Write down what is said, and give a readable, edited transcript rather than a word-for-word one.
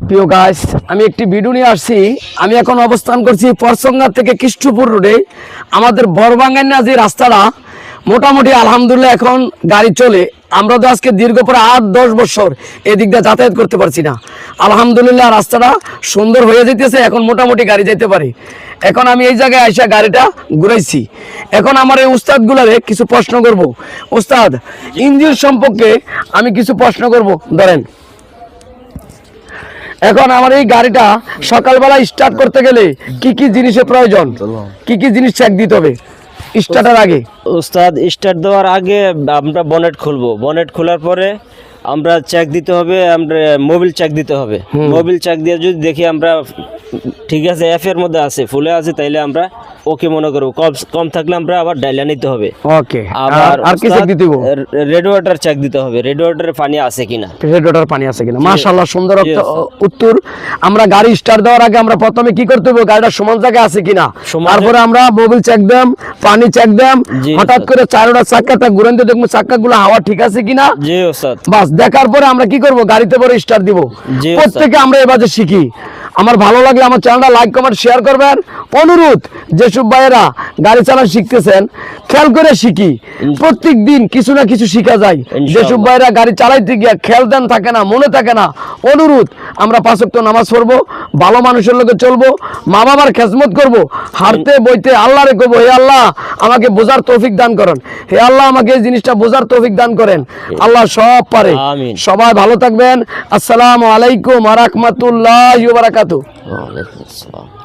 প্রিয় গাইস, আমি একটি ভিডিও নিয়ে আসছি। আমি এখন অবস্থান করছি পরসঙ্গা থেকে কৃষ্ণপুর রোডে। আমাদের বড়বাঙ্গাইনা যে রাস্তাটা মোটামুটি আলহামদুলিল্লাহ এখন গাড়ি চলে। আমরা তো আজকে দীর্ঘ প্রায় 8-10 বছর এদিক দিয়ে যাতায়াত করতে পারছি না। আলহামদুলিল্লাহ রাস্তাটা সুন্দর হয়ে যেতেছে, এখন মোটামুটি গাড়ি যেতে পারে। এখন আমি এই জায়গায় আইসা গাড়িটা ঘুরাইছি। এখন আমার এই উস্তাদগুলারে কিছু প্রশ্ন করব। উস্তাদ, ইঞ্জিন সম্পর্কে আমি কিছু প্রশ্ন করব। ধরেন, এখন আমার এই গাড়িটা সকালবেলা স্টার্ট করতে গেলে কি কি জিনিসের প্রয়োজন, কি কি জিনিস চেক দিতে হবে স্টার্টার আগে? উস্তাদ, স্টার্ট দেওয়ার আগে আমরা বনেট খুলবো। বনেট খোলার পরে আমরা চেক দিতে হবে, আমরা মোবিল চেক দিতে হবে। মোবিল চেক দিয়ে যদি দেখি আমরা ঠিক আছে, এফ এর মধ্যে আছে, ফুলে আছে, তাইলে আমরা ওকে মনে করবো। কম থাকলে আমরা আবার ডাইলা নিতে হবে। ওকে, আবার আর কি চেক দিতে হবে? রেড ওয়াটার চেক দিতে হবে, রেড ওয়াটারে পানি আছে কিনা। রেড ওয়াটার পানি আছে কিনা। মাশাআল্লাহ, সুন্দর উত্তর। আমরা গাড়ি স্টার্ট দেওয়ার আগে আমরা প্রথমে কি করতে হবে? গাড়িটা সমান জায়গায় আছে কিনা, তারপরে আমরা মোবিল চেক দেম, পানি চেক দেম। হঠাৎ করে চারোটা চাক্কাটা ঘুরাইতে দেখবো চাক্কাগুলো হাওয়া ঠিক আছে কিনা। জি ওস্তাদ। বাস দেখার পরে আমরা কি করব? গাড়িতে পরে স্টার্ট দিব। প্রত্যেকে আমরা এবারে শিখি। আমার ভালো লাগলে আমার চ্যানেলটা লাইক কমেন্ট শেয়ার করবেন। অনুরোধ, যেসব ভাইয়েরা গাড়ি চালানো শিখতেছেন খেয়াল করে শিখি। প্রত্যেক দিন কিছু না কিছু শিখা যায়। যেসব ভাইয়েরা গাড়ি চালাইতে গিয়া খেয়াল দেন থাকে না, মনে থাকে না, অনুরোধ, আমরা 5 ওয়াক্ত নামাজ পড়বো, ভালো মানুষের লোকে চলবো, মা বাবার খেজমত করব, হারতে বইতে আল্লাহরে কইবো, হে আল্লাহ আমাকে বোঝার তৌফিক দান করেন, হে আল্লাহ আমাকে এই জিনিসটা বোঝার তৌফিক দান করেন। আল্লাহ সব পারে। সবাই ভালো থাকবেন। আসসালামু আলাইকুম ওয়া রাহমাতুল্লাহি ওয়া বারাকাতুহু। ওয়া আলাইকুম আসসালাম।